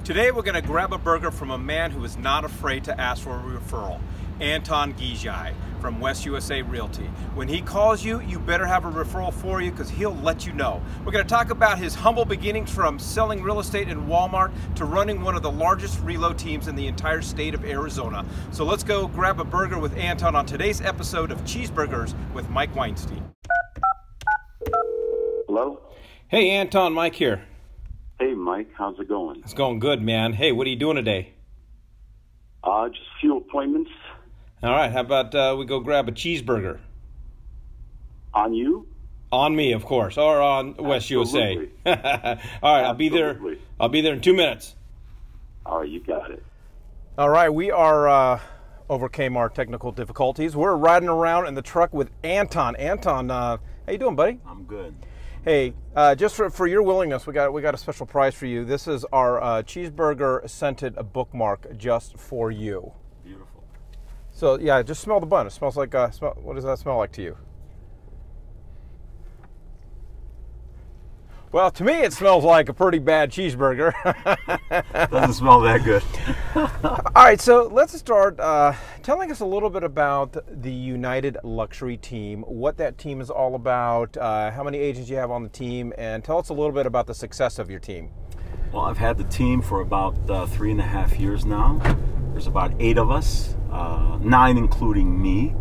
Today we're going to grab a burger from a man who is not afraid to ask for a referral, Anton Gegaj from West USA Realty. When he calls you, you better have a referral for you because he'll let you know. We're going to talk about his humble beginnings from selling real estate in Walmart to running one of the largest reload teams in the entire state of Arizona. So let's go grab a burger with Anton on today's episode of Cheeseburgers with Mike Weinstein. Hello? Hey Anton, Mike here. Hey Mike, how's it going? It's going good, man. Hey, what are you doing today? Just a few appointments. All right, how about we go grab a cheeseburger? On you? On me, of course, or on West USA. All right, I'll be there. I'll be there in 2 minutes. All right, you got it. All right, we are overcame our technical difficulties. We're riding around in the truck with Anton. Anton, how you doing, buddy? I'm good. Hey, just for your willingness, we got a special prize for you. This is our cheeseburger scented bookmark just for you. Beautiful. So yeah, just smell the bun. It smells like what does that smell like to you? Well, to me, it smells like a pretty bad cheeseburger. Doesn't smell that good. All right, so let's start telling us a little bit about the United Luxury Team, what that team is all about, how many agents you have on the team, and tell us a little bit about the success of your team. Well, I've had the team for about 3.5 years now. There's about 8 of us, 9 including me.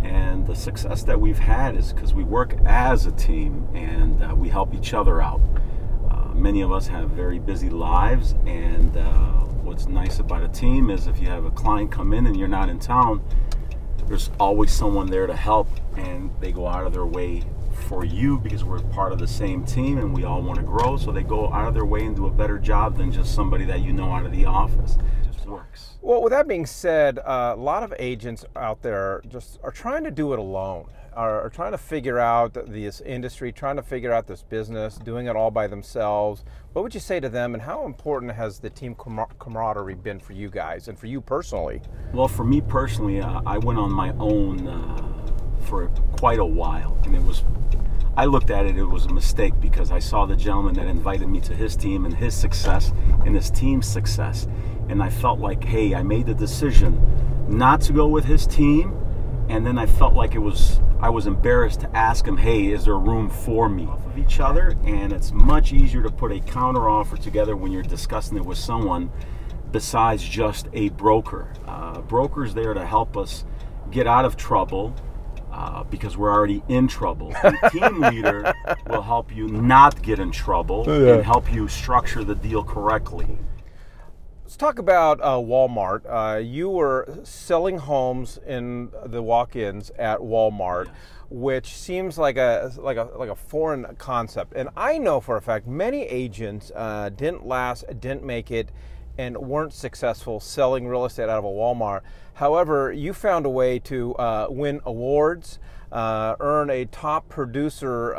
And the success that we've had is because we work as a team and we help each other out. Many of us have very busy lives, and what's nice about a team is if you have a client come in and you're not in town, there's always someone there to help, and they go out of their way for you because we're part of the same team and we all want to grow, so they go out of their way and do a better job than just somebody that you know out of the office. It just works. Well, with that being said, a lot of agents out there just are trying to do it alone, are trying to figure out this industry, trying to figure out this business, doing it all by themselves. What would you say to them, and how important has the team camaraderie been for you guys and for you personally? Well, for me personally, I went on my own for quite a while, and I looked at it, it was a mistake because I saw the gentleman that invited me to his team and his success and his team's success. And I felt like, hey, I made the decision not to go with his team, and then I felt like I was embarrassed to ask him, hey, is there room for me? Off of each other, and it's much easier to put a counter offer together when you're discussing it with someone besides just a broker. Broker's there to help us get out of trouble, because we're already in trouble. The team leader will help you not get in trouble and help you structure the deal correctly. Let's talk about Walmart. You were selling homes in the walk-ins at Walmart, yes, which seems like a foreign concept. And I know for a fact many agents didn't last, didn't make it, and weren't successful selling real estate out of a Walmart. However, you found a way to win awards, earn a top producer,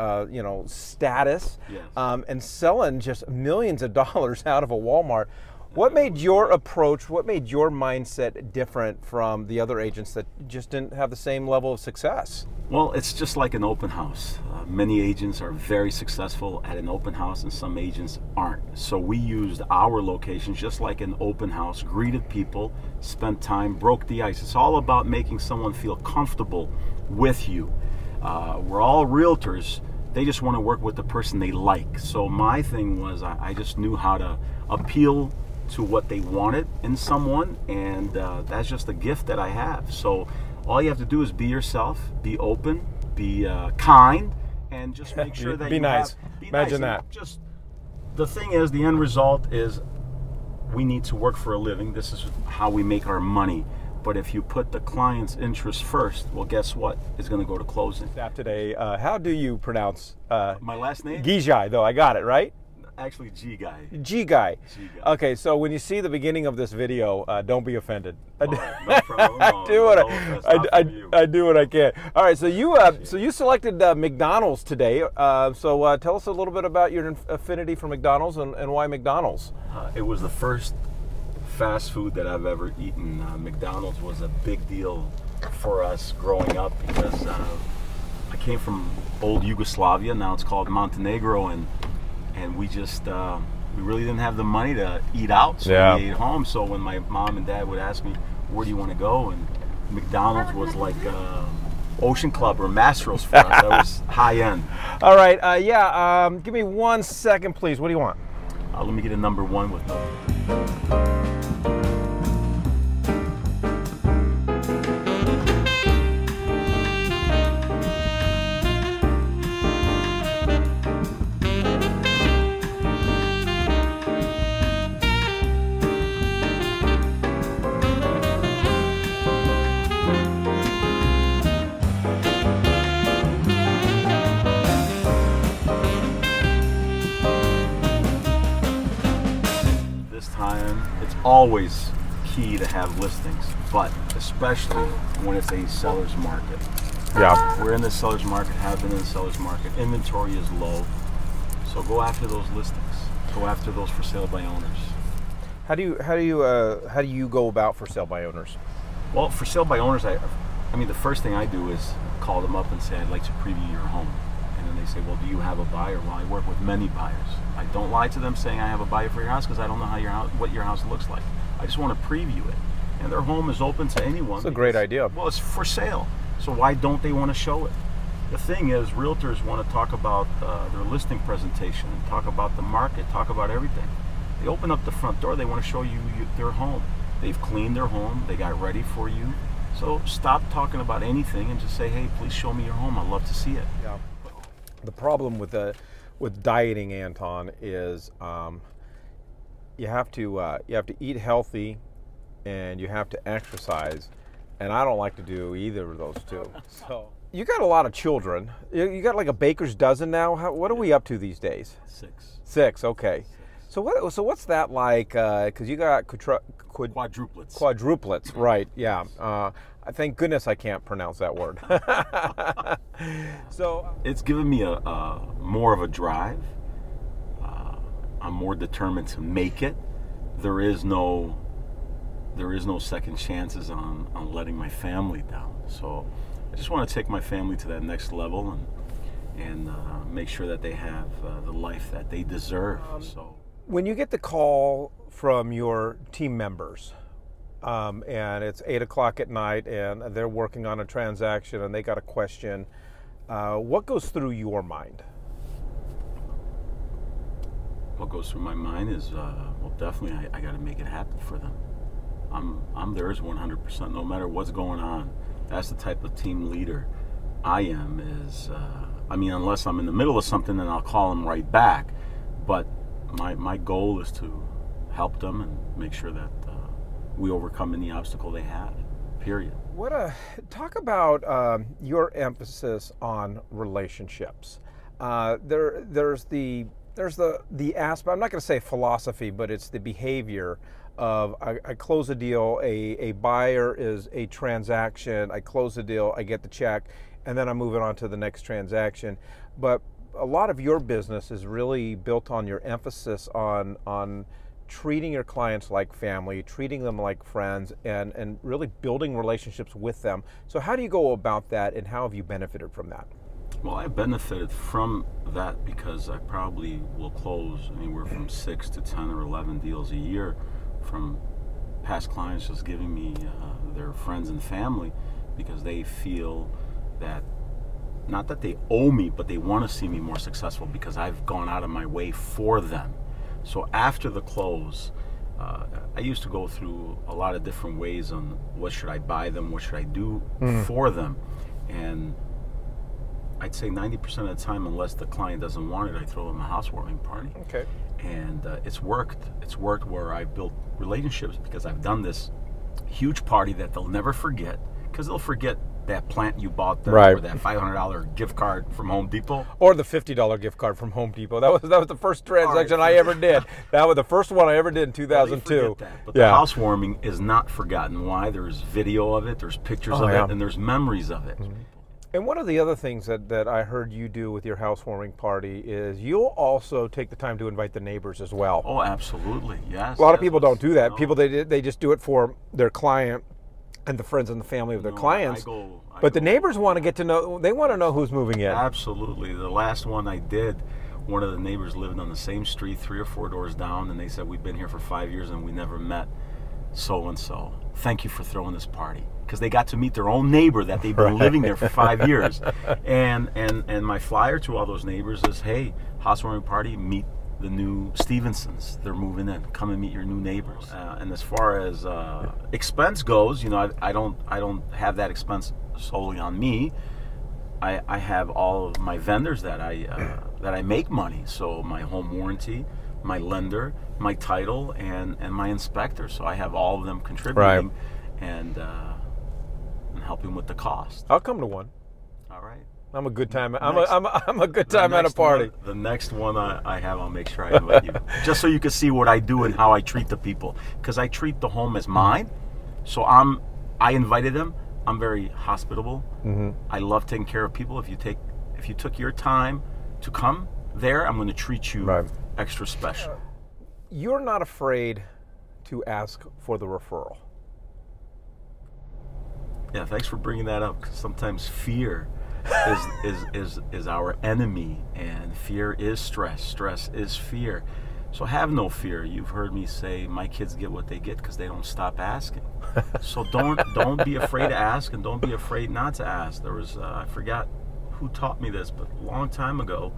status, yes, and selling just millions of dollars out of a Walmart. What made your approach, what made your mindset different from the other agents that just didn't have the same level of success? Well, it's just like an open house. Many agents are very successful at an open house and some agents aren't. So we used our locations just like an open house, greeted people, spent time, broke the ice. It's all about making someone feel comfortable with you. We're all realtors. They just want to work with the person they like. So my thing was I just knew how to appeal to what they wanted in someone, and that's just a gift that I have. So all you have to do is be yourself, be open, be kind, and just make sure that be nice. Imagine nice. That. Just the thing is, the end result is we need to work for a living. This is how we make our money. But if you put the client's interest first, well, guess what? It's going to go to closing. Today, how do you pronounce my last name? Gegaj, though. I got it right. Actually, Gegai. Gegai. Okay, so when you see the beginning of this video, don't be offended. No problem. I do what I can. All right, so you selected McDonald's today. So tell us a little bit about your affinity for McDonald's and why McDonald's. It was the first fast food that I've ever eaten. McDonald's was a big deal for us growing up because I came from old Yugoslavia. Now it's called Montenegro, and we just we really didn't have the money to eat out, so Yeah. we ate home. So when my mom and dad would ask me, where do you want to go? And McDonald's was like Ocean Club or Mastro's for us. That was high end. All right, give me 1 second, please. What do you want? Let me get a number one with no. It's always key to have listings, but especially when it's a seller's market. Yeah. We're in the seller's market, have been in the seller's market. Inventory is low, so go after those listings. Go after those for sale by owners. How do you go about for sale by owners? Well, for sale by owners, I mean, the first thing I do is call them up and say, I'd like to preview your home. And then they say, well, do you have a buyer? Well, I work with many buyers. I don't lie to them saying I have a buyer for your house because I don't know what your house looks like. I just want to preview it. And their home is open to anyone. That's a great idea. Well, it's for sale. So why don't they want to show it? The thing is, realtors want to talk about their listing presentation, talk about the market, talk about everything. They open up the front door, they want to show you their home. They've cleaned their home, they got ready for you. So stop talking about anything and just say, hey, please show me your home. I'd love to see it. Yeah. The problem with dieting, Anton, is you have to eat healthy and you have to exercise, and I don't like to do either of those two. So you got a lot of children. You got like a baker's dozen now. What are we up to these days? Six. Okay. So what's that like? Because you got quadruplets. Quadruplets, right? Yeah. Thank goodness I can't pronounce that word. So it's given me a more of a drive. I'm more determined to make it. There is no second chances on letting my family down. So I just want to take my family to that next level and make sure that they have the life that they deserve. So when you get the call from your team members, and it's 8 o'clock at night and they're working on a transaction and they got a question, what goes through your mind? What goes through my mind is, well, definitely I got to make it happen for them. I'm theirs 100%, no matter what's going on. That's the type of team leader I am. I mean, unless I'm in the middle of something, then I'll call them right back. But my goal is to help them and make sure that we overcome any obstacle they have, period. Talk about your emphasis on relationships. There's the aspect, I'm not going to say philosophy, but it's the behavior of I close a deal, a buyer is a transaction, I close the deal, I get the check, and then I'm moving on to the next transaction. But a lot of your business is really built on your emphasis on treating your clients like family, treating them like friends, and really building relationships with them. So how do you go about that, and how have you benefited from that? Well, I benefited from that because I probably will close anywhere from 6 to 10 or 11 deals a year from past clients just giving me their friends and family because they feel that, not that they owe me, but they want to see me more successful because I've gone out of my way for them. So after the close, I used to go through a lot of different ways on what should I buy them, what should I do for them. And I'd say 90% of the time, unless the client doesn't want it, I throw them a housewarming party. Okay. And it's worked. It's worked where I built relationships because I've done this huge party that they'll never forget, because they'll forget that plant you bought them, right, or that $500 gift card from Home Depot, or the $50 gift card from Home Depot. That was the first transaction I ever did. That was the first one I ever did in 2002. But the housewarming is not forgotten. Why? There's video of it, there's pictures of it, and there's memories of it. And one of the other things that I heard you do with your housewarming party is you'll also take the time to invite the neighbors as well. Oh, absolutely, yes. A lot of people don't do that. No. People, they just do it for their client and the friends and the family of their clients. But the neighbors want to get to know, they want to know who's moving in. Absolutely. The last one I did one of the neighbors lived on the same street 3 or 4 doors down, and they said, we've been here for 5 years and we never met so-and-so. Thank you for throwing this party. Because they got to meet their own neighbor that they've been living there for 5 years. And my flyer to all those neighbors is, hey, housewarming party, meet the new Stevensons. They're moving in. Come and meet your new neighbors. And as far as expense goes, I don't have that expense solely on me. I have all of my vendors that I make money. So my home warranty, my lender, my title, and my inspector. So I have all of them contributing. Right. And helping with the cost. I'll come to one. All right. I'm a good time. I'm a good time at a party. The next one I have, I'll make sure I invite you, just so you can see what I do and how I treat the people. Because I treat the home as mine, so I invited them. I'm very hospitable. Mm-hmm. I love taking care of people. If you took your time to come there, I'm going to treat you extra special. You're not afraid to ask for the referral. Yeah, thanks for bringing that up. 'Cause sometimes fear is our enemy, and fear is stress. Stress is fear. So have no fear. You've heard me say my kids get what they get because they don't stop asking. So don't be afraid to ask, and don't be afraid not to ask. There was I forgot who taught me this, but a long time ago,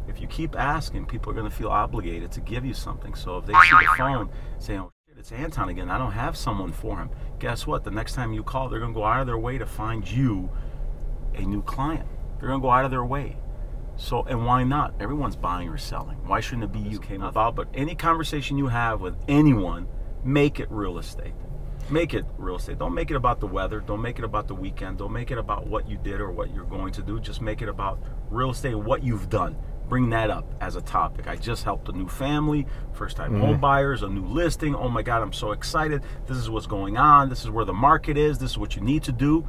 if you keep asking, people are going to feel obligated to give you something. So if they see the phone saying, oh, it's Anton again, I don't have someone for him. Guess what? The next time you call, they're going to go out of their way to find you a new client. They're going to go out of their way. So, and why not? Everyone's buying or selling. Why shouldn't it be you came about? But any conversation you have with anyone, make it real estate. Make it real estate. Don't make it about the weather. Don't make it about the weekend. Don't make it about what you did or what you're going to do. Just make it about real estate and what you've done. Bring that up as a topic. I just helped a new family, first-time home buyers, a new listing. Oh my God, I'm so excited. This is what's going on. This is where the market is. This is what you need to do.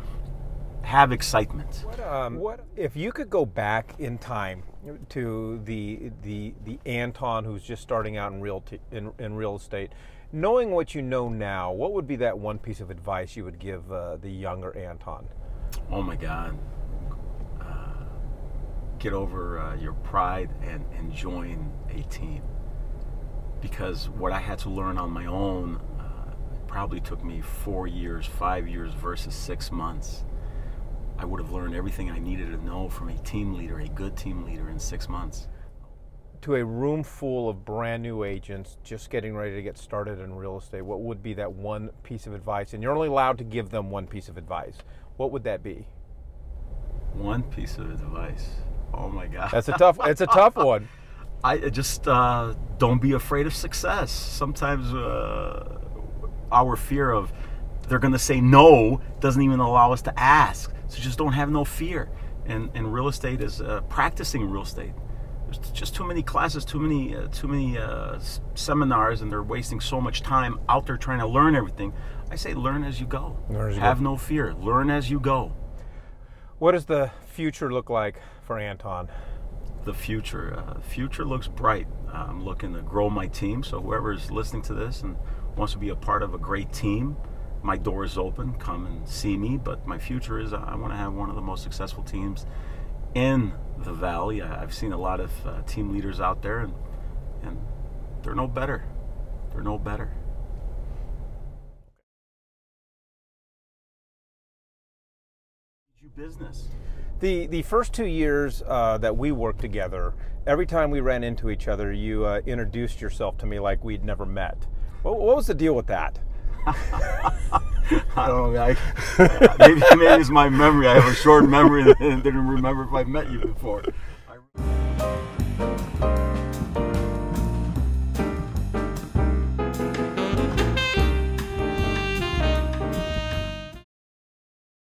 Have excitement. What if you could go back in time to the Anton who's just starting out in real estate, knowing what you know now, what would be that one piece of advice you would give the younger Anton? Oh my God. Get over your pride and join a team. Because what I had to learn on my own probably took me 4 years, 5 years versus 6 months. I would have learned everything I needed to know from a team leader, a good team leader, in 6 months. To a room full of brand new agents just getting ready to get started in real estate, what would be that one piece of advice? And you're only allowed to give them one piece of advice. What would that be? One piece of advice. Oh my God. It's a tough one. I just don't be afraid of success. Sometimes our fear of they're going to say no doesn't even allow us to ask. So just don't have no fear. And real estate is practicing real estate. There's just too many classes, too many seminars, and they're wasting so much time out there trying to learn everything. I say learn as you go. Have no fear. Learn as you go. What does the future look like for Anton? The future looks bright. I'm looking to grow my team. So whoever is listening to this and wants to be a part of a great team, my door is open. Come and see me. But my future is I want to have one of the most successful teams in the Valley. I've seen a lot of team leaders out there, and they're no better. They're no better. Business. The first 2 years that we worked together, every time we ran into each other, you introduced yourself to me like we'd never met. What was the deal with that? I don't know. Maybe it's my memory. I have a short memory and didn't remember if I met you before.